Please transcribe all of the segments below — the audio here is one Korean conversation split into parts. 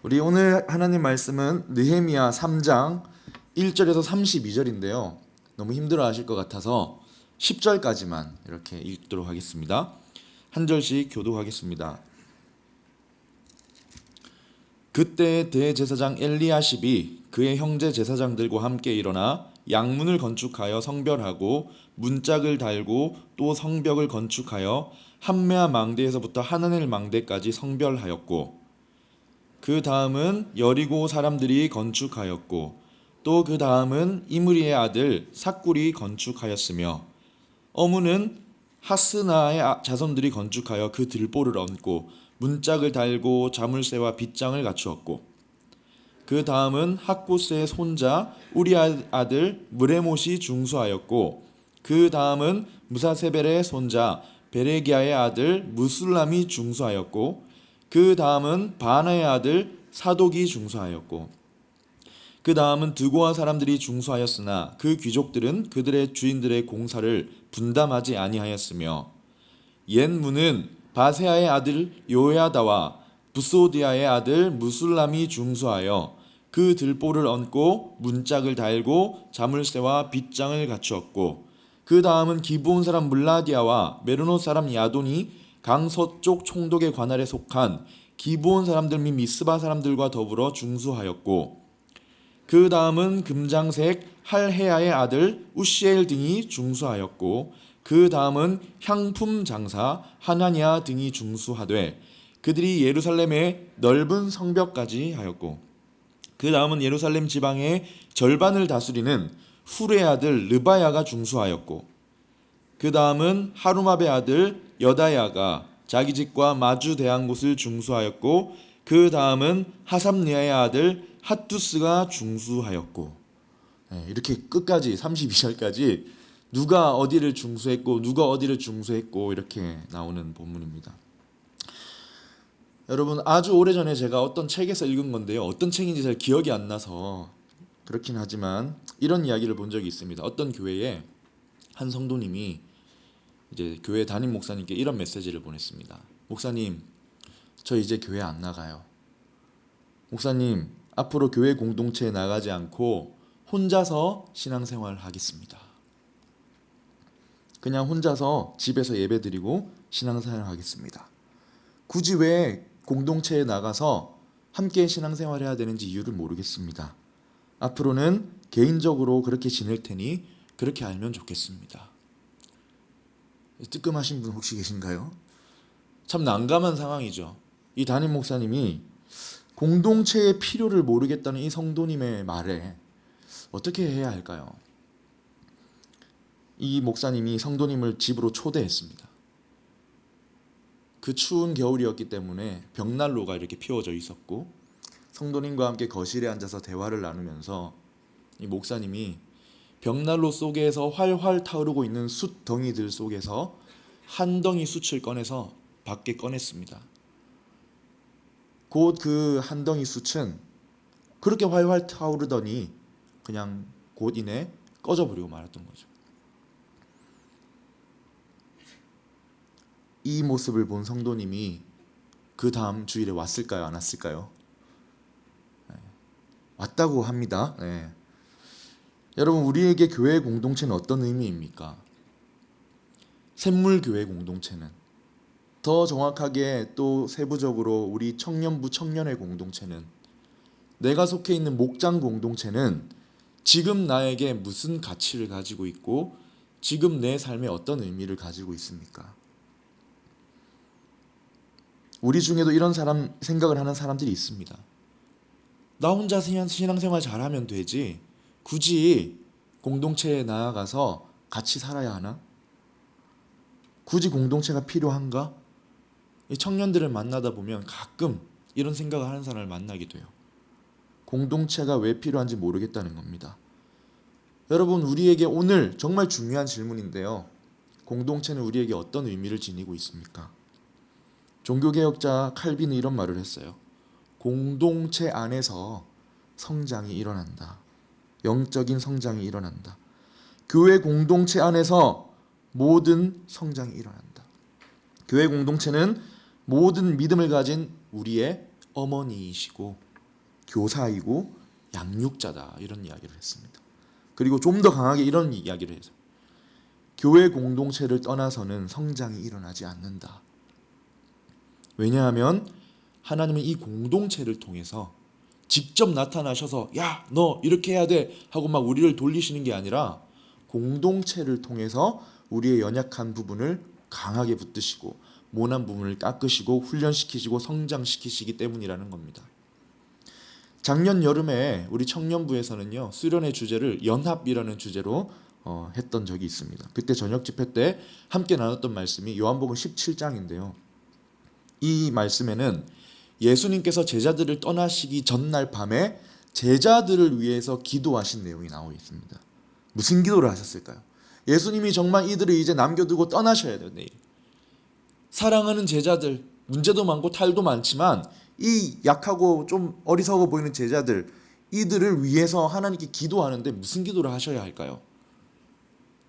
우리 오늘 하나님 말씀은 느헤미야 3장 1절에서 32절인데요. 너무 힘들어 하실 것 같아서 10절까지만 이렇게 읽도록 하겠습니다. 한 절씩 교독하겠습니다. 그때 대제사장 엘리야십이 그의 형제 제사장들과 함께 일어나 양문을 건축하여 성별하고 문짝을 달고 또 성벽을 건축하여 함메아 망대에서부터 하나넬 망대까지 성별하였고, 그 다음은 여리고 사람들이 건축하였고, 또 그 다음은 이므리의 아들 삭굴이 건축하였으며, 어무는 하스나의 자손들이 건축하여 그 들보를 얹고 문짝을 달고 자물쇠와 빗장을 갖추었고, 그 다음은 학구스의 손자 우리의 아들 무레못이 중수하였고, 그 다음은 무사세벨의 손자 베레기야의 아들 무술람이 중수하였고, 그 다음은 바나의 아들 사독이 중수하였고, 그 다음은 드고아 사람들이 중수하였으나 그 귀족들은 그들의 주인들의 공사를 분담하지 아니하였으며, 옛 문은 바세아의 아들 요야다와 부소디아의 아들 무술람이 중수하여 그 들보를 얹고 문짝을 달고 자물쇠와 빗장을 갖추었고, 그 다음은 기브온 사람 물라디아와 메르노 사람 야돈이 강서쪽 총독의 관할에 속한 기브온 사람들 및 미스바 사람들과 더불어 중수하였고, 그 다음은 금장색 할헤야의 아들 우시엘 등이 중수하였고, 그 다음은 향품 장사 하나냐 등이 중수하되 그들이 예루살렘의 넓은 성벽까지 하였고, 그 다음은 예루살렘 지방의 절반을 다스리는 후레의 아들 르바야가 중수하였고, 그 다음은 하루마베 아들 여다야가 자기 집과 마주 대한 곳을 중수하였고, 그 다음은 하삼리아의 아들 핫두스가 중수하였고, 이렇게 끝까지 32절까지 누가 어디를 중수했고 누가 어디를 중수했고 이렇게 나오는 본문입니다. 여러분, 아주 오래전에 제가 어떤 책에서 읽은 건데요, 어떤 책인지 잘 기억이 안 나서 그렇긴 하지만 이런 이야기를 본 적이 있습니다. 어떤 교회에 한 성도님이 이제 교회 담임 목사님께 이런 메시지를 보냈습니다. 목사님, 저 이제 교회 안 나가요. 목사님, 앞으로 교회 공동체에 나가지 않고 혼자서 신앙생활을 하겠습니다. 그냥 혼자서 집에서 예배드리고 신앙생활을 하겠습니다. 굳이 왜 공동체에 나가서 함께 신앙생활을 해야 되는지 이유를 모르겠습니다. 앞으로는 개인적으로 그렇게 지낼 테니 그렇게 알면 좋겠습니다. 뜨끔하신 분 혹시 계신가요? 참 난감한 상황이죠. 이 담임 목사님이 공동체의 필요를 모르겠다는 이 성도님의 말에 어떻게 해야 할까요? 이 목사님이 성도님을 집으로 초대했습니다. 그 추운 겨울이었기 때문에 벽난로가 이렇게 피워져 있었고, 성도님과 함께 거실에 앉아서 대화를 나누면서 이 목사님이 벽난로 속에서 활활 타오르고 있는 숯 덩이들 속에서 한 덩이 숯을 꺼내서 밖에 꺼냈습니다. 곧 그 한 덩이 숯은 그렇게 활활 타오르더니 그냥 곧 이내 꺼져버리고 말았던 거죠. 이 모습을 본 성도님이 그 다음 주일에 왔을까요? 안 왔을까요? 왔다고 합니다. 네. 여러분, 우리에게 교회 공동체는 어떤 의미입니까? 샘물교회 공동체는, 더 정확하게 또 세부적으로 우리 청년부 청년회 공동체는, 내가 속해 있는 목장 공동체는 지금 나에게 무슨 가치를 가지고 있고 지금 내 삶에 어떤 의미를 가지고 있습니까? 우리 중에도 이런 생각을 하는 사람들이 있습니다. 나 혼자 신앙생활 잘하면 되지, 굳이 공동체에 나아가서 같이 살아야 하나? 굳이 공동체가 필요한가? 이 청년들을 만나다 보면 가끔 이런 생각을 하는 사람을 만나게 돼요. 공동체가 왜 필요한지 모르겠다는 겁니다. 여러분, 우리에게 오늘 정말 중요한 질문인데요, 공동체는 우리에게 어떤 의미를 지니고 있습니까? 종교개혁자 칼빈은 이런 말을 했어요. 공동체 안에서 성장이 일어난다. 영적인 성장이 일어난다. 교회 공동체 안에서 모든 성장이 일어난다. 교회 공동체는 모든 믿음을 가진 우리의 어머니이시고 교사이고 양육자다 이런 이야기를 했습니다. 그리고 좀 더 강하게 이런 이야기를 해서 교회 공동체를 떠나서는 성장이 일어나지 않는다. 왜냐하면 하나님은 이 공동체를 통해서 직접 나타나셔서 야, 너 이렇게 해야 돼 하고 막 우리를 돌리시는 게 아니라 공동체를 통해서 우리의 연약한 부분을 강하게 붙드시고 모난 부분을 깎으시고 훈련시키시고 성장시키시기 때문이라는 겁니다. 작년 여름에 우리 청년부에서는요, 수련의 주제를 연합이라는 주제로 했던 적이 있습니다. 그때 저녁 집회 때 함께 나눴던 말씀이 요한복음 17장인데요. 이 말씀에는 예수님께서 제자들을 떠나시기 전날 밤에 제자들을 위해서 기도하신 내용이 나오고 있습니다. 무슨 기도를 하셨을까요? 예수님이 정말 이들을 이제 남겨두고 떠나셔야 돼요. 내일. 사랑하는 제자들, 문제도 많고 탈도 많지만 이 약하고 좀 어리석어 보이는 제자들, 이들을 위해서 하나님께 기도하는데 무슨 기도를 하셔야 할까요?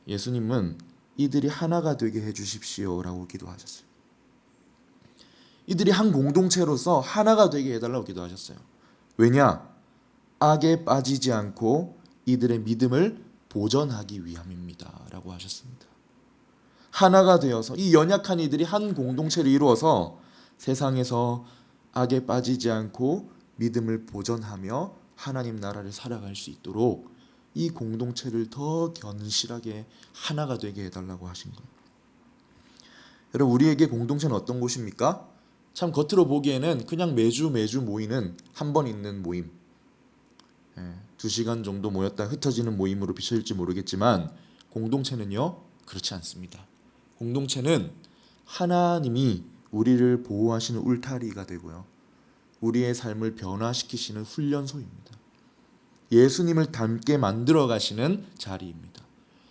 예수님은 이들이 하나가 되게 해주십시오라고 기도하셨어요. 이들이 한 공동체로서 하나가 되게 해달라고 기도하셨어요. 왜냐? 악에 빠지지 않고 이들의 믿음을 보전하기 위함입니다 라고 하셨습니다. 하나가 되어서 이 연약한 이들이 한 공동체를 이루어서 세상에서 악에 빠지지 않고 믿음을 보전하며 하나님 나라를 살아갈 수 있도록 이 공동체를 더 견실하게 하나가 되게 해달라고 하신 거예요. 여러분, 우리에게 공동체는 어떤 곳입니까? 참 겉으로 보기에는 그냥 매주 모이는 한 번 있는 모임, 2시간 정도 모였다 흩어지는 모임으로 비춰질지 모르겠지만 공동체는요 그렇지 않습니다. 공동체는 하나님이 우리를 보호하시는 울타리가 되고요, 우리의 삶을 변화시키시는 훈련소입니다. 예수님을 닮게 만들어 가시는 자리입니다.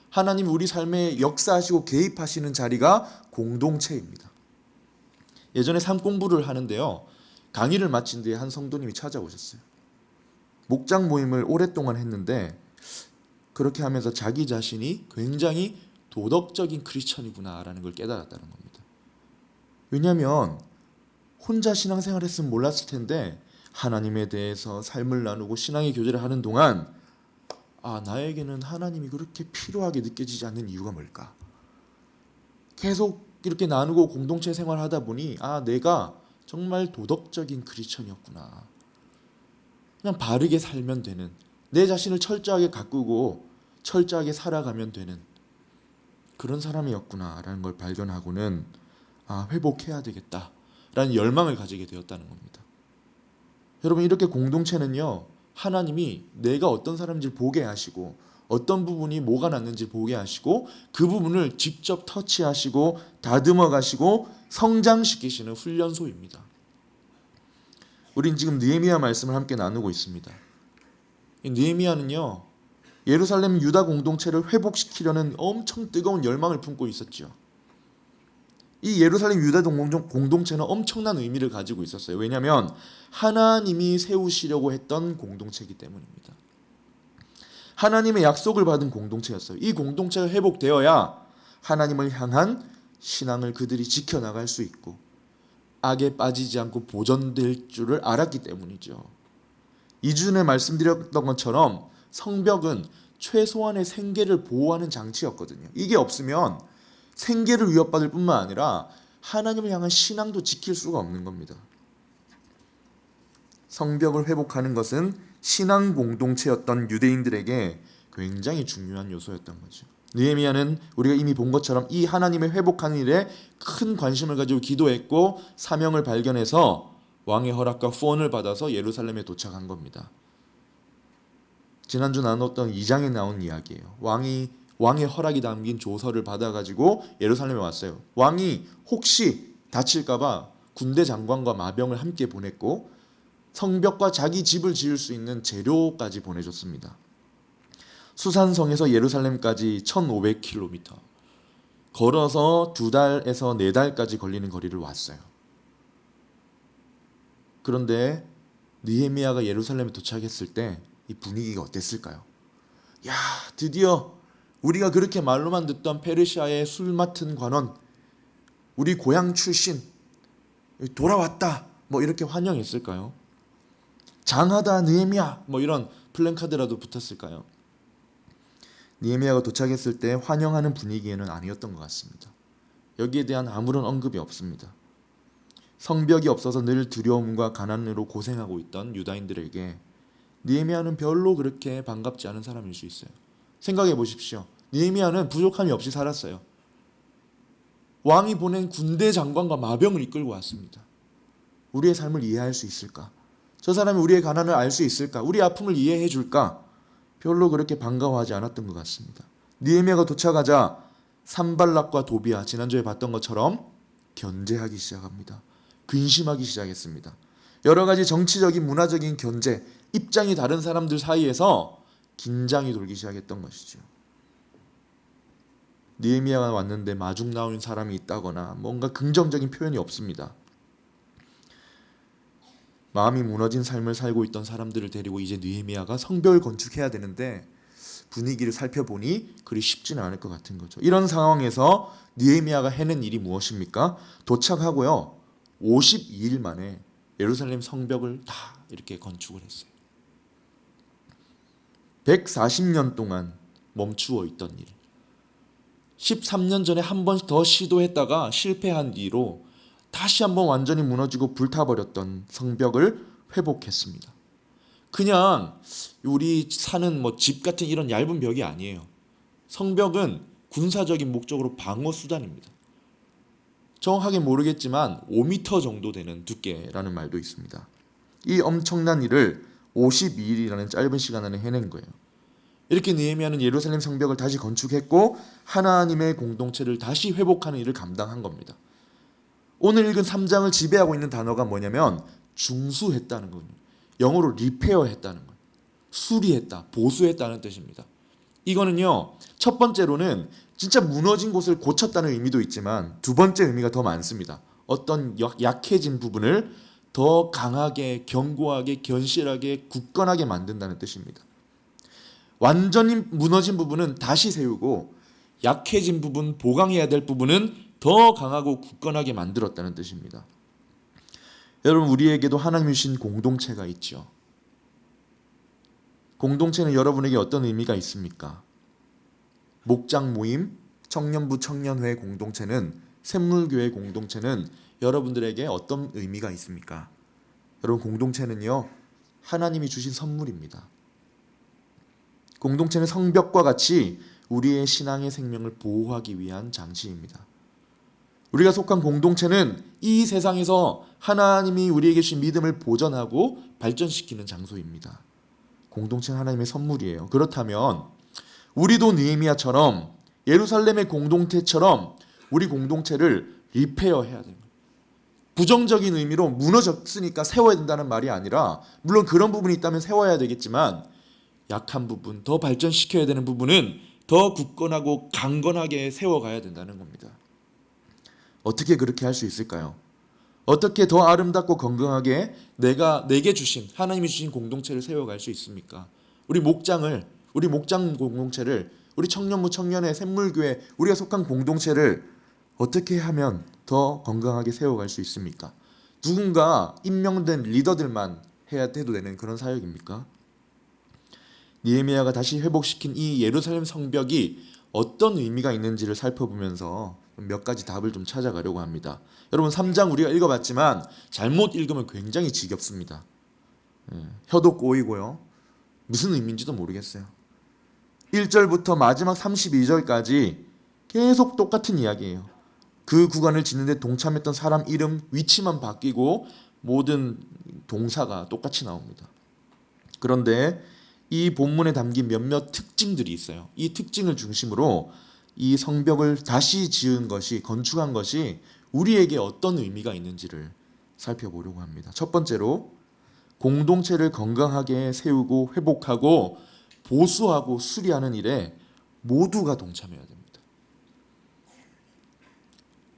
하나님 우리 삶에 역사하시고 개입하시는 자리가 공동체입니다. 예전에 삶 공부를 하는데요, 강의를 마친 뒤에 한 성도님이 찾아오셨어요. 목장 모임을 오랫동안 했는데 그렇게 하면서 자기 자신이 굉장히 도덕적인 크리스천이구나라는 걸 깨달았다는 겁니다. 왜냐하면 혼자 신앙생활 했으면 몰랐을 텐데 하나님에 대해서 삶을 나누고 신앙의 교제를 하는 동안 나에게는 하나님이 그렇게 필요하게 느껴지지 않는 이유가 뭘까? 계속 이렇게 나누고 공동체 생활하다 보니 내가 정말 도덕적인 크리스천이었구나. 그냥 바르게 살면 되는, 내 자신을 철저하게 가꾸고 철저하게 살아가면 되는 그런 사람이었구나라는 걸 발견하고는 회복해야 되겠다라는 열망을 가지게 되었다는 겁니다. 여러분, 이렇게 공동체는요, 하나님이 내가 어떤 사람인지 보게 하시고 어떤 부분이 뭐가 났는지 보게 하시고 그 부분을 직접 터치하시고 다듬어 가시고 성장시키시는 훈련소입니다. 우린 지금 느헤미야 말씀을 함께 나누고 있습니다. 이 느헤미야는요, 예루살렘 유다 공동체를 회복시키려는 엄청 뜨거운 열망을 품고 있었죠. 이 예루살렘 유다 공동체는 엄청난 의미를 가지고 있었어요. 왜냐하면 하나님이 세우시려고 했던 공동체이기 때문입니다. 하나님의 약속을 받은 공동체였어요. 이 공동체가 회복되어야 하나님을 향한 신앙을 그들이 지켜나갈 수 있고 악에 빠지지 않고 보존될 줄을 알았기 때문이죠. 2주에 말씀드렸던 것처럼 성벽은 최소한의 생계를 보호하는 장치였거든요. 이게 없으면 생계를 위협받을 뿐만 아니라 하나님을 향한 신앙도 지킬 수가 없는 겁니다. 성벽을 회복하는 것은 신앙 공동체였던 유대인들에게 굉장히 중요한 요소였던 거죠. 느헤미야는 우리가 이미 본 것처럼 이 하나님의 회복하는 일에 큰 관심을 가지고 기도했고 사명을 발견해서 왕의 허락과 후원을 받아서 예루살렘에 도착한 겁니다. 지난주 나눴던 2장에 나온 이야기예요. 왕의 허락이 담긴 조서를 받아가지고 예루살렘에 왔어요. 왕이 혹시 다칠까봐 군대 장관과 마병을 함께 보냈고 성벽과 자기 집을 지을 수 있는 재료까지 보내줬습니다. 수산성에서 예루살렘까지 1500km 걸어서 2달에서 4달까지 걸리는 거리를 왔어요. 그런데 느헤미야가 예루살렘에 도착했을 때 이 분위기가 어땠을까요? 야, 드디어 우리가 그렇게 말로만 듣던 페르시아의 술 맡은 관원, 우리 고향 출신 돌아왔다, 이렇게 환영했을까요? 장하다 느헤미야 뭐 이런 플랜카드라도 붙었을까요? 느헤미야가 도착했을 때 환영하는 분위기에는 아니었던 것 같습니다. 여기에 대한 아무런 언급이 없습니다. 성벽이 없어서 늘 두려움과 가난으로 고생하고 있던 유다인들에게 느헤미야는 별로 그렇게 반갑지 않은 사람일 수 있어요. 생각해 보십시오. 느헤미야는 부족함이 없이 살았어요. 왕이 보낸 군대 장관과 마병을 이끌고 왔습니다. 우리의 삶을 이해할 수 있을까? 저 사람이 우리의 가난을 알 수 있을까? 우리 아픔을 이해해 줄까? 별로 그렇게 반가워하지 않았던 것 같습니다. 느헤미야가 도착하자 산발락과 도비야, 지난주에 봤던 것처럼 견제하기 시작합니다. 근심하기 시작했습니다. 여러 가지 정치적인 문화적인 견제, 입장이 다른 사람들 사이에서 긴장이 돌기 시작했던 것이죠. 느헤미야가 왔는데 마중 나온 사람이 있다거나 뭔가 긍정적인 표현이 없습니다. 마음이 무너진 삶을 살고 있던 사람들을 데리고 이제 느헤미야가 성벽을 건축해야 되는데 분위기를 살펴보니 그리 쉽지는 않을 것 같은 거죠. 이런 상황에서 느헤미야가 해낸 일이 무엇입니까? 도착하고요. 52일 만에 예루살렘 성벽을 다 이렇게 건축을 했어요. 140년 동안 멈추어 있던 일. 13년 전에 한 번 더 시도했다가 실패한 뒤로 다시 한번 완전히 무너지고 불타버렸던 성벽을 회복했습니다. 그냥 우리 사는 뭐 집 같은 이런 얇은 벽이 아니에요. 성벽은 군사적인 목적으로 방어 수단입니다. 정확하게 모르겠지만 5m 정도 되는 두께라는 말도 있습니다. 이 엄청난 일을 52일이라는 짧은 시간 안에 해낸 거예요. 이렇게 느헤미야는 예루살렘 성벽을 다시 건축했고 하나님의 공동체를 다시 회복하는 일을 감당한 겁니다. 오늘 읽은 3장을 지배하고 있는 단어가 뭐냐면 중수했다는 거예요. 영어로 리페어했다는 거예요. 수리했다, 보수했다는 뜻입니다. 이거는요, 첫 번째로는 진짜 무너진 곳을 고쳤다는 의미도 있지만 두 번째 의미가 더 많습니다. 어떤 약해진 부분을 더 강하게, 견고하게, 견실하게, 굳건하게 만든다는 뜻입니다. 완전히 무너진 부분은 다시 세우고 약해진 부분, 보강해야 될 부분은 더 강하고 굳건하게 만들었다는 뜻입니다. 여러분, 우리에게도 하나님이 주신 공동체가 있죠. 공동체는 여러분에게 어떤 의미가 있습니까? 목장 모임, 청년부 청년회 공동체는, 샘물교회 공동체는 여러분들에게 어떤 의미가 있습니까? 여러분, 공동체는요, 하나님이 주신 선물입니다. 공동체는 성벽과 같이 우리의 신앙의 생명을 보호하기 위한 장치입니다. 우리가 속한 공동체는 이 세상에서 하나님이 우리에게 주신 믿음을 보존하고 발전시키는 장소입니다. 공동체는 하나님의 선물이에요. 그렇다면 우리도 느헤미야처럼 예루살렘의 공동체처럼 우리 공동체를 리페어해야 됩니다. 부정적인 의미로 무너졌으니까 세워야 된다는 말이 아니라, 물론 그런 부분이 있다면 세워야 되겠지만 약한 부분, 더 발전시켜야 되는 부분은 더 굳건하고 강건하게 세워가야 된다는 겁니다. 어떻게 그렇게 할 수 있을까요? 어떻게 더 아름답고 건강하게 내게 주신, 하나님이 주신 공동체를 세워갈 수 있습니까? 우리 목장 공동체를, 우리 청년부 청년회 샘물교회, 우리가 속한 공동체를 어떻게 하면 더 건강하게 세워갈 수 있습니까? 누군가 임명된 리더들만 해도 되는 그런 사역입니까? 느헤미야가 다시 회복시킨 이 예루살렘 성벽이 어떤 의미가 있는지를 살펴보면서 몇 가지 답을 좀 찾아가려고 합니다. 여러분, 3장 우리가 읽어봤지만 잘못 읽으면 굉장히 지겹습니다. 혀도 꼬이고요. 무슨 의미인지도 모르겠어요. 1절부터 마지막 32절까지 계속 똑같은 이야기예요. 그 구간을 짓는데 동참했던 사람 이름, 위치만 바뀌고 모든 동사가 똑같이 나옵니다. 그런데 이 본문에 담긴 몇몇 특징들이 있어요. 이 특징을 중심으로 이 성벽을 다시 지은 것이, 건축한 것이 우리에게 어떤 의미가 있는지를 살펴보려고 합니다. 첫 번째로, 공동체를 건강하게 세우고 회복하고 보수하고 수리하는 일에 모두가 동참해야 됩니다.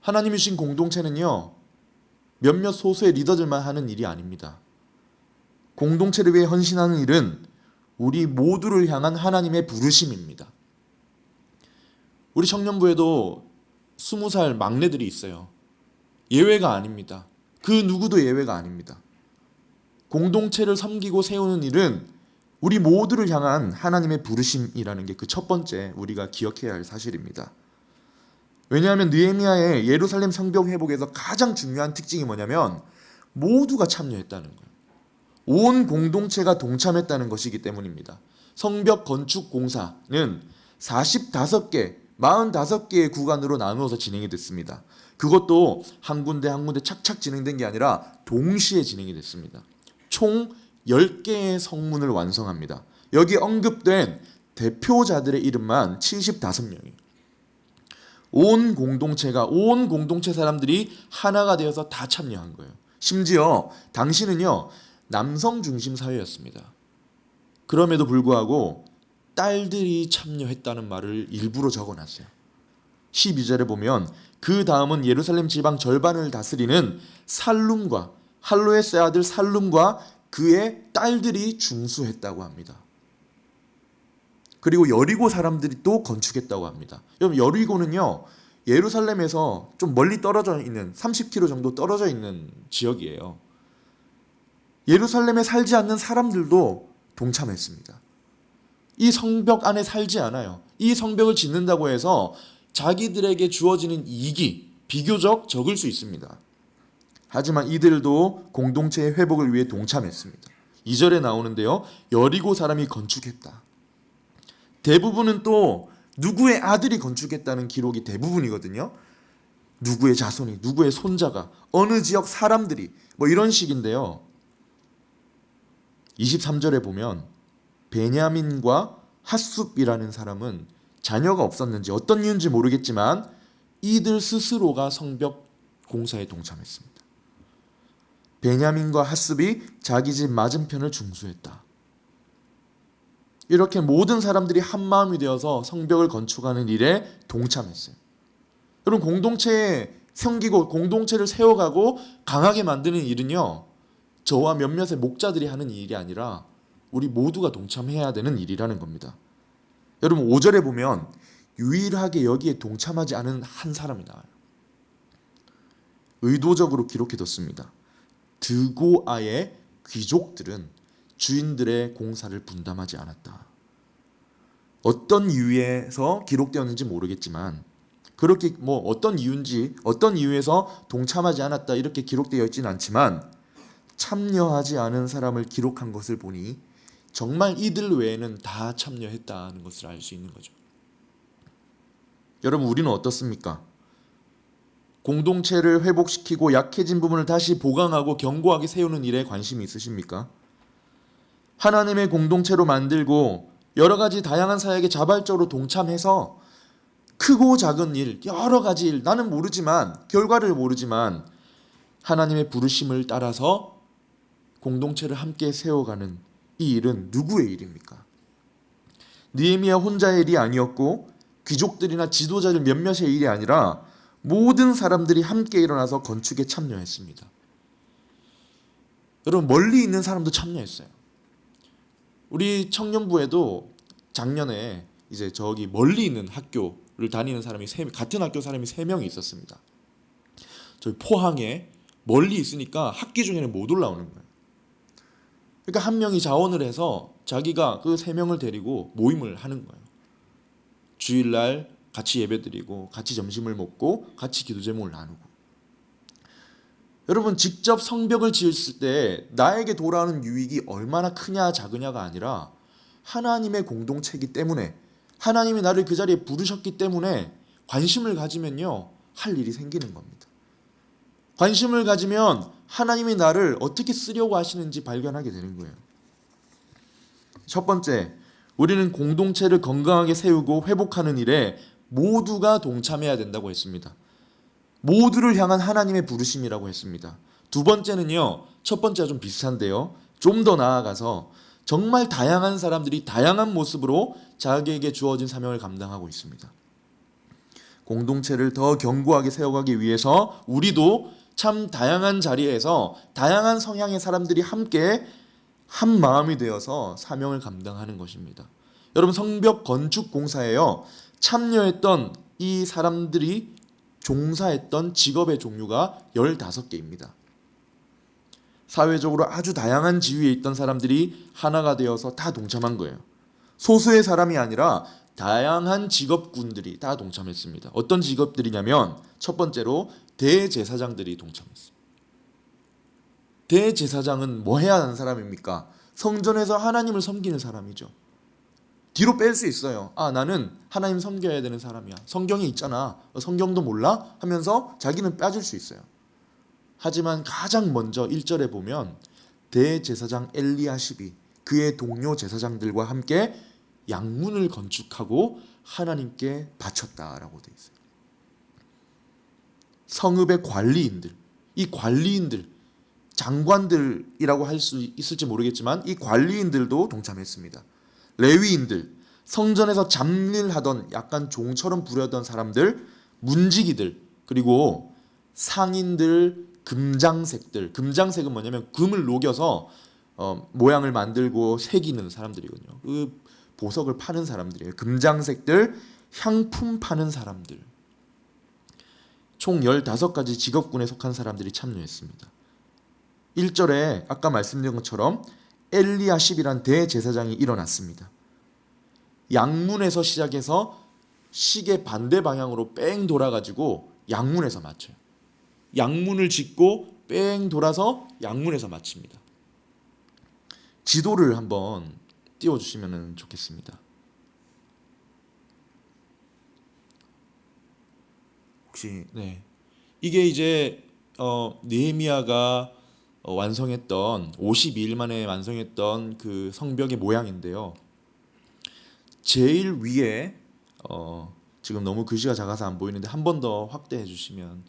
하나님이 주신 공동체는요, 몇몇 소수의 리더들만 하는 일이 아닙니다. 공동체를 위해 헌신하는 일은 우리 모두를 향한 하나님의 부르심입니다. 우리 청년부에도 20살 막내들이 있어요. 예외가 아닙니다. 그 누구도 예외가 아닙니다. 공동체를 섬기고 세우는 일은 우리 모두를 향한 하나님의 부르심이라는 게 그 첫 번째 우리가 기억해야 할 사실입니다. 왜냐하면 느헤미야의 예루살렘 성벽 회복에서 가장 중요한 특징이 뭐냐면 모두가 참여했다는 거예요. 온 공동체가 동참했다는 것이기 때문입니다. 성벽 건축 공사는 45개의 구간으로 나누어서 진행이 됐습니다. 그것도 한 군데 한 군데 착착 진행된 게 아니라 동시에 진행이 됐습니다. 총 10개의 성문을 완성합니다. 여기 언급된 대표자들의 이름만 75명이에요. 온 공동체 사람들이 하나가 되어서 다 참여한 거예요. 심지어 당시는요, 남성 중심 사회였습니다. 그럼에도 불구하고 딸들이 참여했다는 말을 일부러 적어놨어요. 12절에 보면 그 다음은 예루살렘 지방 절반을 다스리는 살룸과 할로에스의 아들 살룸과 그의 딸들이 중수했다고 합니다. 그리고 여리고 사람들이 또 건축했다고 합니다. 여러분, 여리고는요, 예루살렘에서 좀 멀리 떨어져 있는 30km 정도 떨어져 있는 지역이에요. 예루살렘에 살지 않는 사람들도 동참했습니다. 이 성벽 안에 살지 않아요. 이 성벽을 짓는다고 해서 자기들에게 주어지는 이익이 비교적 적을 수 있습니다. 하지만 이들도 공동체의 회복을 위해 동참했습니다. 2절에 나오는데요, 여리고 사람이 건축했다. 대부분은 또 누구의 아들이 건축했다는 기록이 대부분이거든요. 누구의 자손이, 누구의 손자가, 어느 지역 사람들이, 뭐 이런 식인데요. 23절에 보면 베냐민과 핫숲이라는 사람은 자녀가 없었는지 어떤 이유인지 모르겠지만 이들 스스로가 성벽 공사에 동참했습니다. 베냐민과 핫숲이 자기 집 맞은편을 중수했다. 이렇게 모든 사람들이 한 마음이 되어서 성벽을 건축하는 일에 동참했어요. 여러분, 공동체에 섬기고 공동체를 세워가고 강하게 만드는 일은요, 저와 몇몇의 목자들이 하는 일이 아니라 우리 모두가 동참해야 되는 일이라는 겁니다. 여러분, 5절에 보면 유일하게 여기에 동참하지 않은 한 사람이 나와요. 의도적으로 기록해뒀습니다. 드고아의 귀족들은 주인들의 공사를 분담하지 않았다. 어떤 이유에서 기록되었는지 모르겠지만 그렇게 어떤 이유에서 동참하지 않았다 이렇게 기록되어 있지는 않지만 참여하지 않은 사람을 기록한 것을 보니 정말 이들 외에는 다 참여했다는 것을 알 수 있는 거죠. 여러분, 우리는 어떻습니까? 공동체를 회복시키고 약해진 부분을 다시 보강하고 견고하게 세우는 일에 관심이 있으십니까? 하나님의 공동체로 만들고 여러 가지 다양한 사역에 자발적으로 동참해서 크고 작은 일, 여러 가지 일, 나는 모르지만, 결과를 모르지만 하나님의 부르심을 따라서 공동체를 함께 세워가는 이 일은 누구의 일입니까? 느헤미야 혼자의 일이 아니었고 귀족들이나 지도자들 몇몇의 일이 아니라 모든 사람들이 함께 일어나서 건축에 참여했습니다. 여러분, 멀리 있는 사람도 참여했어요. 우리 청년부에도 작년에 이제 저기 멀리 있는 학교를 다니는 사람이 같은 학교 사람이 3명이 있었습니다. 저희 포항에 멀리 있으니까 학기 중에는 못 올라오는 거예요. 그러니까 한 명이 자원을 해서 자기가 그 3명을 데리고 모임을 하는 거예요. 주일날 같이 예배드리고 같이 점심을 먹고 같이 기도 제목을 나누고. 여러분, 직접 성벽을 지었을 때 나에게 돌아오는 유익이 얼마나 크냐 작으냐가 아니라 하나님의 공동체이기 때문에, 하나님이 나를 그 자리에 부르셨기 때문에 관심을 가지면요, 할 일이 생기는 겁니다. 관심을 가지면 하나님이 나를 어떻게 쓰려고 하시는지 발견하게 되는 거예요. 첫 번째, 우리는 공동체를 건강하게 세우고 회복하는 일에 모두가 동참해야 된다고 했습니다. 모두를 향한 하나님의 부르심이라고 했습니다. 두 번째는요, 첫 번째와 좀 비슷한데요, 좀 더 나아가서 정말 다양한 사람들이 다양한 모습으로 자기에게 주어진 사명을 감당하고 있습니다. 공동체를 더 견고하게 세워가기 위해서 우리도 참 다양한 자리에서 다양한 성향의 사람들이 함께 한 마음이 되어서 사명을 감당하는 것입니다. 여러분, 성벽 건축 공사에요, 참여했던 이 사람들이 종사했던 직업의 종류가 15개입니다. 사회적으로 아주 다양한 지위에 있던 사람들이 하나가 되어서 다 동참한 거예요. 소수의 사람이 아니라 다양한 직업군들이 다 동참했습니다. 어떤 직업들이냐면 첫 번째로 대제사장들이 동참했어요. 대제사장은 뭐 해야 하는 사람입니까? 성전에서 하나님을 섬기는 사람이죠. 뒤로 뺄 수 있어요. 아, 나는 하나님 섬겨야 되는 사람이야. 성경에 있잖아. 성경도 몰라? 하면서 자기는 빠질 수 있어요. 하지만 가장 먼저 1절에 보면 대제사장 엘리야십이 그의 동료 제사장들과 함께 양문을 건축하고 하나님께 바쳤다라고 되어 있어요. 성읍의 관리인들, 이 관리인들, 장관들이라고 할 수 있을지 모르겠지만 이 관리인들도 동참했습니다. 레위인들, 성전에서 잡일하던 약간 종처럼 부려던 사람들, 문지기들, 그리고 상인들, 금장색들. 금장색은 뭐냐면 금을 녹여서 모양을 만들고 새기는 사람들이거든요. 그 보석을 파는 사람들이에요. 금장색들, 향품 파는 사람들. 총 15가지 직업군에 속한 사람들이 참여했습니다. 1절에 아까 말씀드린 것처럼 엘리야십이란 대제사장이 일어났습니다. 양문에서 시작해서 시계 반대 방향으로 뺑 돌아가지고 양문에서 맞춰요. 양문을 짓고 뺑 돌아서 양문에서 마칩니다. 지도를 한번 띄워주시면 좋겠습니다. 혹시 이게 이제 느헤미야가 완성했던 52일 만에 완성했던 그 성벽의 모양인데요. 제일 위에 지금 너무 글씨가 작아서 안 보이는데 한 번 더 확대해 주시면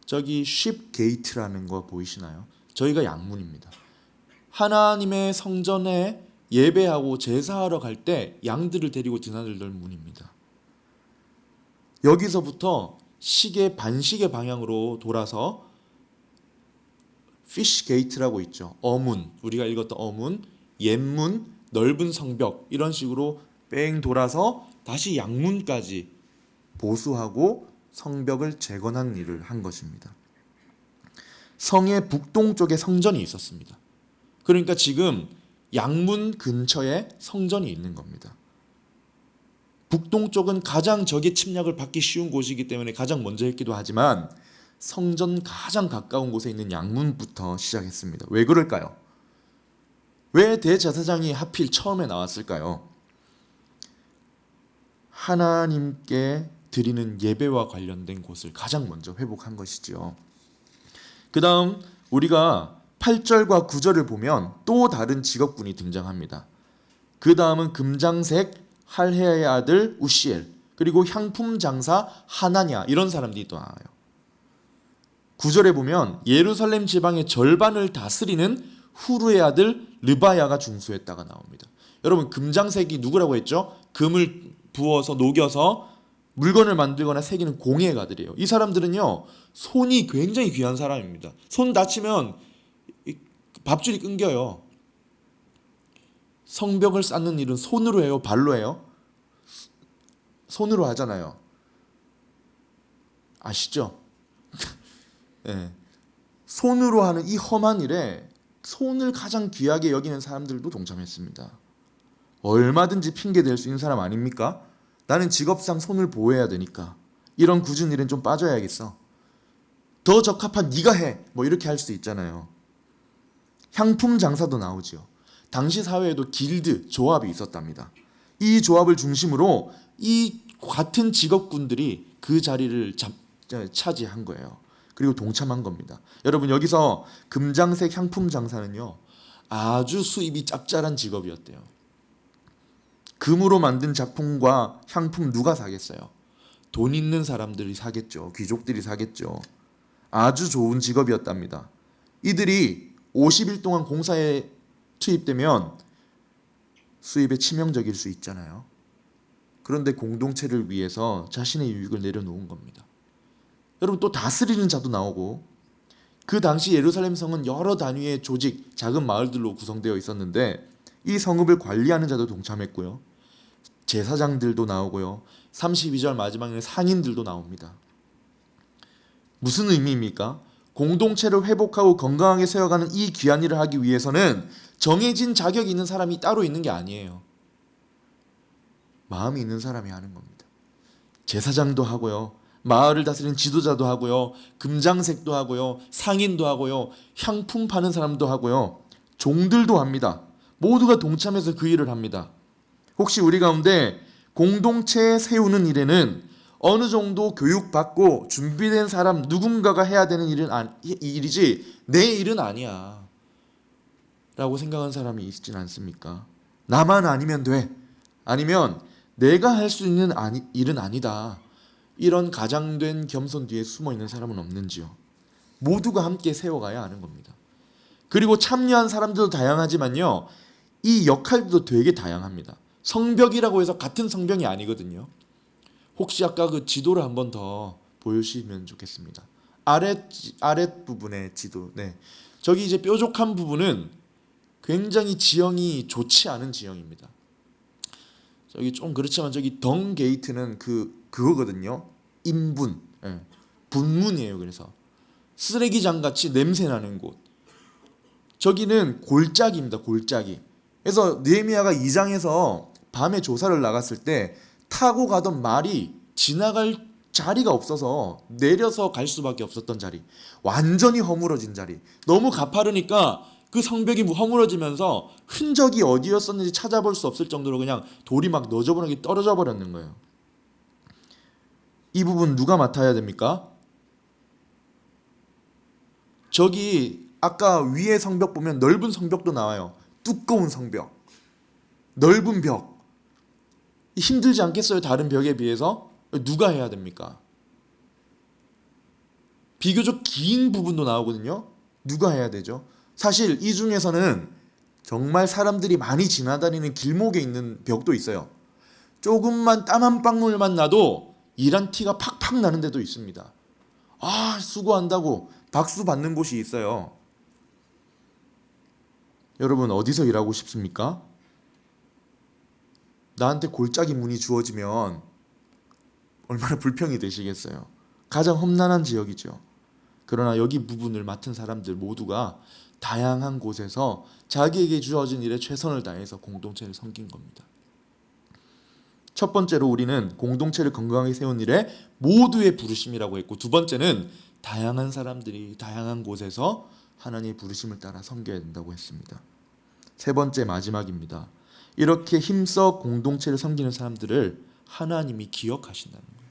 저기 쉽 게이트라는 거 보이시나요? 저희가 양문입니다. 하나님의 성전에 예배하고 제사하러 갈 때 양들을 데리고 드나들던 문입니다. 여기서부터 시계 반시계 방향으로 돌아서 피쉬 게이트라고 있죠. 어문, 우리가 읽었던 어문, 옛문, 넓은 성벽 이런 식으로 뺑 돌아서 다시 양문까지 보수하고 성벽을 재건하는 일을 한 것입니다. 성의 북동쪽에 성전이 있었습니다. 그러니까 지금 양문 근처에 성전이 있는 겁니다. 북동쪽은 가장 적의 침략을 받기 쉬운 곳이기 때문에 가장 먼저 했기도 하지만 성전 가장 가까운 곳에 있는 양문부터 시작했습니다. 왜 그럴까요? 왜 대제사장이 하필 처음에 나왔을까요? 하나님께 드리는 예배와 관련된 곳을 가장 먼저 회복한 것이지요. 그 다음 우리가 8절과 9절을 보면 또 다른 직업군이 등장합니다. 그 다음은 금장색 할헤의 아들 우시엘, 그리고 향품 장사 하나냐, 이런 사람들이 또 나와요. 9절에 보면 예루살렘 지방의 절반을 다스리는 후르의 아들 르바야가 중수했다가 나옵니다. 여러분, 금장색이 누구라고 했죠? 금을 부어서 녹여서 물건을 만들거나 새기는 공예가들이에요. 이 사람들은요, 손이 굉장히 귀한 사람입니다. 손 다치면 밥줄이 끊겨요. 성벽을 쌓는 일은 손으로 해요, 발로 해요? 손으로 하잖아요. 아시죠? 네. 손으로 하는 이 험한 일에 손을 가장 귀하게 여기는 사람들도 동참했습니다. 얼마든지 핑계 댈 수 있는 사람 아닙니까? 나는 직업상 손을 보호해야 되니까 이런 굳은 일은 좀 빠져야겠어. 더 적합한 네가 해. 뭐 이렇게 할 수도 있잖아요. 향품 장사도 나오죠. 당시 사회에도 길드, 조합이 있었답니다. 이 조합을 중심으로 이 같은 직업군들이 그 자리를 차지한 거예요. 그리고 동참한 겁니다. 여러분, 여기서 금장색 향품 장사는요, 아주 수입이 짭짤한 직업이었대요. 금으로 만든 작품과 향품 누가 사겠어요? 돈 있는 사람들이 사겠죠. 귀족들이 사겠죠. 아주 좋은 직업이었답니다. 이들이 50일 동안 공사에 투입되면 수입에 치명적일 수 있잖아요. 그런데 공동체를 위해서 자신의 유익을 내려놓은 겁니다. 여러분, 또 다스리는 자도 나오고, 그 당시 예루살렘 성은 여러 단위의 조직, 작은 마을들로 구성되어 있었는데 이 성읍을 관리하는 자도 동참했고요. 제사장들도 나오고요. 32절 마지막에 상인들도 나옵니다. 무슨 의미입니까? 공동체를 회복하고 건강하게 세워가는 이 귀한 일을 하기 위해서는 정해진 자격이 있는 사람이 따로 있는 게 아니에요. 마음이 있는 사람이 하는 겁니다. 제사장도 하고요. 마을을 다스리는 지도자도 하고요. 금장색도 하고요. 상인도 하고요. 향품 파는 사람도 하고요. 종들도 합니다. 모두가 동참해서 그 일을 합니다. 혹시 우리 가운데 공동체 세우는 일에는 어느 정도 교육받고 준비된 사람 누군가가 해야 되는 일이지 내 일은 아니야 라고 생각하는 사람이 있진 않습니까? 나만 아니면 돼. 아니면 내가 할 수 있는 일은 아니다. 이런 가장된 겸손 뒤에 숨어 있는 사람은 없는지요? 모두가 함께 세워가야 하는 겁니다. 그리고 참여한 사람들도 다양하지만요. 이 역할도 되게 다양합니다. 성벽이라고 해서 같은 성벽이 아니거든요. 혹시 아까 그 지도를 한 번 더 보여주시면 좋겠습니다. 아랫 부분의 지도. 네. 저기 이제 뾰족한 부분은 굉장히 지형이 좋지 않은 지형입니다. 저기 좀 그렇지만 저기 덩 게이트는 그거거든요. 인분, 예. 분문이에요. 그래서 쓰레기장 같이 냄새 나는 곳. 저기는 골짜기입니다. 골짜기. 그래서 느헤미야가 2장에서 밤에 조사를 나갔을 때 타고 가던 말이 지나갈 자리가 없어서 내려서 갈 수밖에 없었던 자리. 완전히 허물어진 자리. 너무 가파르니까 그 성벽이 허물어지면서 흔적이 어디였었는지 찾아볼 수 없을 정도로 그냥 돌이 막 너저분하게 떨어져 버렸는 거예요. 이 부분 누가 맡아야 됩니까? 저기 아까 위에 성벽 보면 넓은 성벽도 나와요. 두꺼운 성벽, 넓은 벽. 힘들지 않겠어요? 다른 벽에 비해서? 누가 해야 됩니까? 비교적 긴 부분도 나오거든요. 누가 해야 되죠? 사실 이 중에서는 정말 사람들이 많이 지나다니는 길목에 있는 벽도 있어요. 조금만 땀 한 방울만 나도 일한 티가 팍팍 나는 데도 있습니다. 아, 수고한다고 박수 받는 곳이 있어요. 여러분 어디서 일하고 싶습니까? 나한테 골짜기 문이 주어지면 얼마나 불평이 되시겠어요. 가장 험난한 지역이죠. 그러나 여기 부분을 맡은 사람들 모두가 다양한 곳에서 자기에게 주어진 일에 최선을 다해서 공동체를 섬긴 겁니다. 첫 번째로 우리는 공동체를 건강하게 세운 일에 모두의 부르심이라고 했고, 두 번째는 다양한 사람들이 다양한 곳에서 하나님의 부르심을 따라 섬겨야 된다고 했습니다. 세 번째 마지막입니다. 이렇게 힘써 공동체를 섬기는 사람들을 하나님이 기억하신다는 거예요.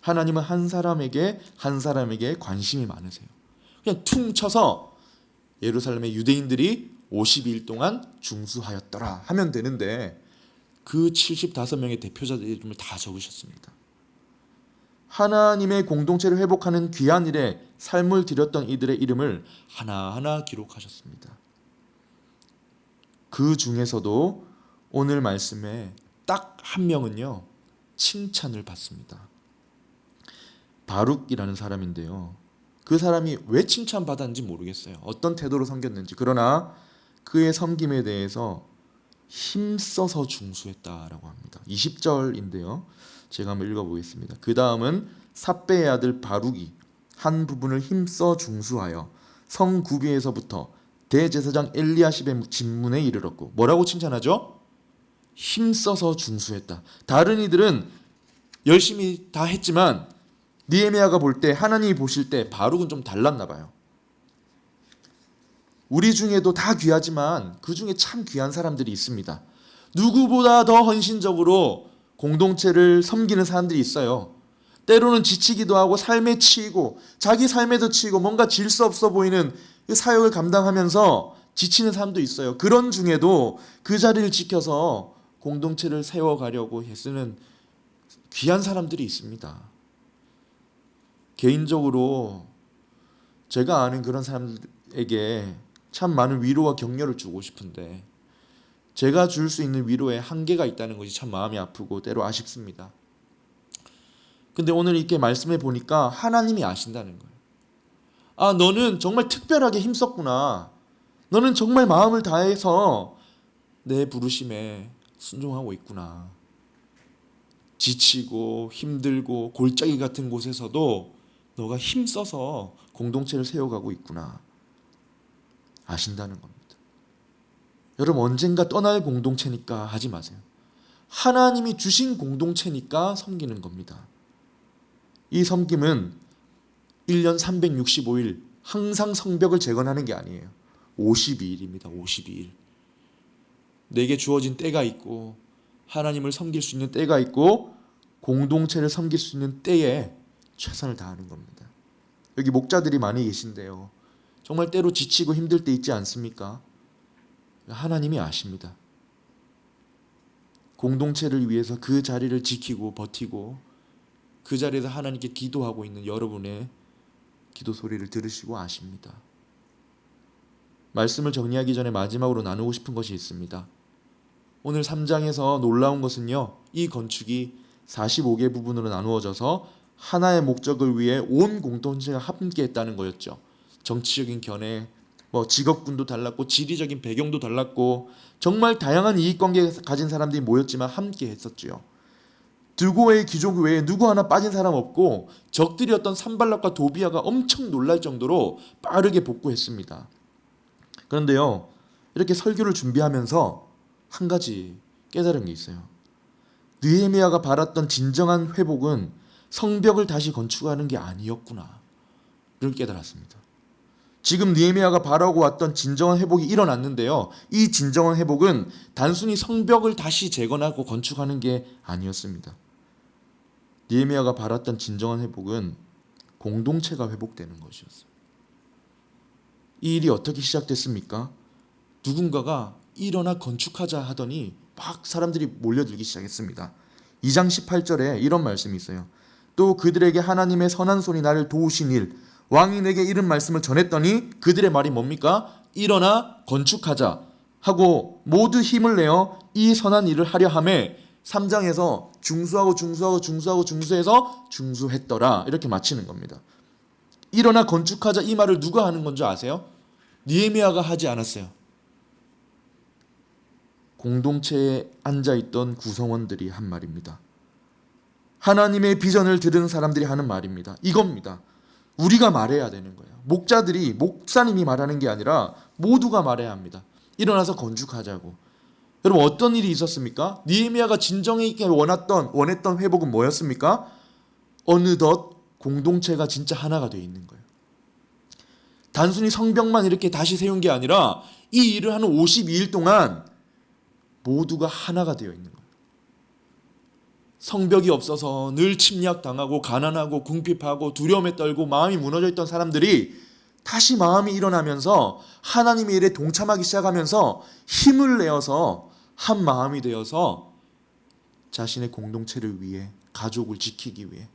하나님은 한 사람에게 관심이 많으세요. 그냥 퉁 쳐서 예루살렘의 유대인들이 50일 동안 중수하였더라 하면 되는데 그 75명의 대표자들 이름을 다 적으셨습니다. 하나님의 공동체를 회복하는 귀한 일에 삶을 들였던 이들의 이름을 하나하나 기록하셨습니다. 그 중에서도 오늘 말씀에 딱 한 명은요, 칭찬을 받습니다. 바룩이라는 사람인데요. 그 사람이 왜 칭찬받았는지 모르겠어요. 어떤 태도로 섬겼는지. 그러나 그의 섬김에 대해서 힘써서 중수했다라고 합니다. 20절인데요. 제가 한번 읽어보겠습니다. 그 다음은 삽배의 아들 바룩이 한 부분을 힘써 중수하여 성 구비에서부터 대제사장 엘리야십의 집문에 이르렀고, 뭐라고 칭찬하죠? 힘써서 중수했다. 다른 이들은 열심히 다 했지만 느헤미야가 볼 때, 하나님이 보실 때 바룩은 좀 달랐나 봐요. 우리 중에도 다 귀하지만 그 중에 참 귀한 사람들이 있습니다. 누구보다 더 헌신적으로 공동체를 섬기는 사람들이 있어요. 때로는 지치기도 하고 삶에 치이고 자기 삶에도 치이고 뭔가 질서 없어 보이는 그 사역을 감당하면서 지치는 사람도 있어요. 그런 중에도 그 자리를 지켜서 공동체를 세워가려고 애쓰는 귀한 사람들이 있습니다. 개인적으로 제가 아는 그런 사람들에게 참 많은 위로와 격려를 주고 싶은데 제가 줄 수 있는 위로에 한계가 있다는 것이 참 마음이 아프고 때로 아쉽습니다. 근데 오늘 이렇게 말씀해 보니까 하나님이 아신다는 거예요. 아, 너는 정말 특별하게 힘썼구나. 너는 정말 마음을 다해서 내 부르심에 순종하고 있구나. 지치고 힘들고 골짜기 같은 곳에서도 너가 힘써서 공동체를 세워가고 있구나 아신다는 겁니다. 여러분, 언젠가 떠날 공동체니까 하지 마세요. 하나님이 주신 공동체니까 섬기는 겁니다. 이 섬김은 1년 365일 항상 성벽을 재건하는 게 아니에요. 52일입니다. 52일. 내게 주어진 때가 있고 하나님을 섬길 수 있는 때가 있고 공동체를 섬길 수 있는 때에 최선을 다하는 겁니다. 여기 목자들이 많이 계신데요. 정말 때로 지치고 힘들 때 있지 않습니까? 하나님이 아십니다. 공동체를 위해서 그 자리를 지키고 버티고 그 자리에서 하나님께 기도하고 있는 여러분의 기도 소리를 들으시고 아십니다. 말씀을 정리하기 전에 마지막으로 나누고 싶은 것이 있습니다. 오늘 3장에서 놀라운 것은요, 이 건축이 45개 부분으로 나누어져서 하나의 목적을 위해 온 공동체가 함께 했다는 거였죠. 정치적인 견해, 직업군도 달랐고 지리적인 배경도 달랐고 정말 다양한 이익관계 가진 사람들이 모였지만 함께 했었지요. 드고의 귀족 외에 누구 하나 빠진 사람 없고 적들이었던 산발락과 도비아가 엄청 놀랄 정도로 빠르게 복구했습니다. 그런데요, 이렇게 설교를 준비하면서 한 가지 깨달은 게 있어요. 느헤미야가 바랐던 진정한 회복은 성벽을 다시 건축하는 게 아니었구나, 이걸 깨달았습니다. 지금 느헤미야가 바라고 왔던 진정한 회복이 일어났는데요, 이 진정한 회복은 단순히 성벽을 다시 재건하고 건축하는 게 아니었습니다. 느헤미야가 바랐던 진정한 회복은 공동체가 회복되는 것이었어요. 이 일이 어떻게 시작됐습니까? 누군가가 일어나 건축하자 하더니 막 사람들이 몰려들기 시작했습니다. 2장 18절에 이런 말씀이 있어요. 또 그들에게 하나님의 선한 손이 나를 도우신 일, 왕이 내게 이런 말씀을 전했더니 그들의 말이 뭡니까? 일어나 건축하자 하고 모두 힘을 내어 이 선한 일을 하려 하매 3장에서 중수해서 중수했더라, 이렇게 마치는 겁니다. 일어나 건축하자, 이 말을 누가 하는 건지 아세요? 느헤미야가 하지 않았어요. 공동체에 앉아있던 구성원들이 한 말입니다. 하나님의 비전을 들은 사람들이 하는 말입니다. 이겁니다. 우리가 말해야 되는 거예요. 목사님이 말하는 게 아니라 모두가 말해야 합니다. 일어나서 건축하자고. 여러분, 어떤 일이 있었습니까? 느헤미야가 진정에 있게 원했던 회복은 뭐였습니까? 어느덧 공동체가 진짜 하나가 되어 있는 거예요. 단순히 성벽만 이렇게 다시 세운 게 아니라 이 일을 하는 52일 동안 모두가 하나가 되어 있는 거예요. 성벽이 없어서 늘 침략당하고 가난하고 궁핍하고 두려움에 떨고 마음이 무너져 있던 사람들이 다시 마음이 일어나면서 하나님의 일에 동참하기 시작하면서 힘을 내어서 한 마음이 되어서 자신의 공동체를 위해, 가족을 지키기 위해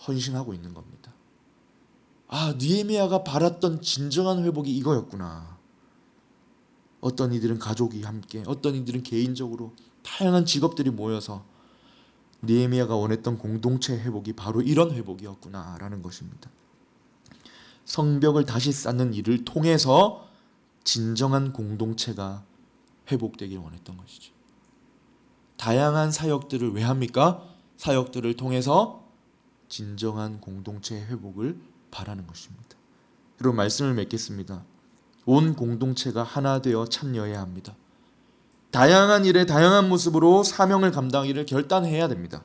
헌신하고 있는 겁니다. 느헤미야가 바랐던 진정한 회복이 이거였구나. 어떤 이들은 가족이 함께, 어떤 이들은 개인적으로 다양한 직업들이 모여서 느헤미야가 원했던 공동체 회복이 바로 이런 회복이었구나라는 것입니다. 성벽을 다시 쌓는 일을 통해서 진정한 공동체가 회복되길 원했던 것이죠. 다양한 사역들을 왜 합니까? 사역들을 통해서 진정한 공동체 회복을 바라는 것입니다. 여러분, 말씀을 맺겠습니다. 온 공동체가 하나 되어 참여해야 합니다. 다양한 일에 다양한 모습으로 사명을 감당하기를 결단해야 됩니다.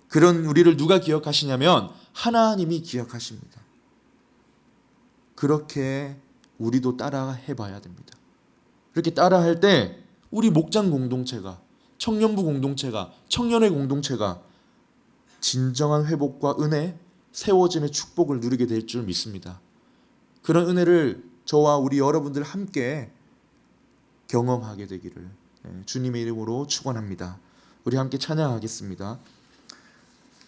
그런 우리를 누가 기억하시냐면 하나님이 기억하십니다. 그렇게 우리도 따라 해봐야 됩니다. 그렇게 따라 할 때 우리 목장 공동체가, 청년부 공동체가, 청년의 공동체가 진정한 회복과 은혜, 세워짐의 축복을 누리게 될 줄 믿습니다. 그런 은혜를 저와 우리 여러분들 함께 경험하게 되기를 주님의 이름으로 축원합니다. 우리 함께 찬양하겠습니다.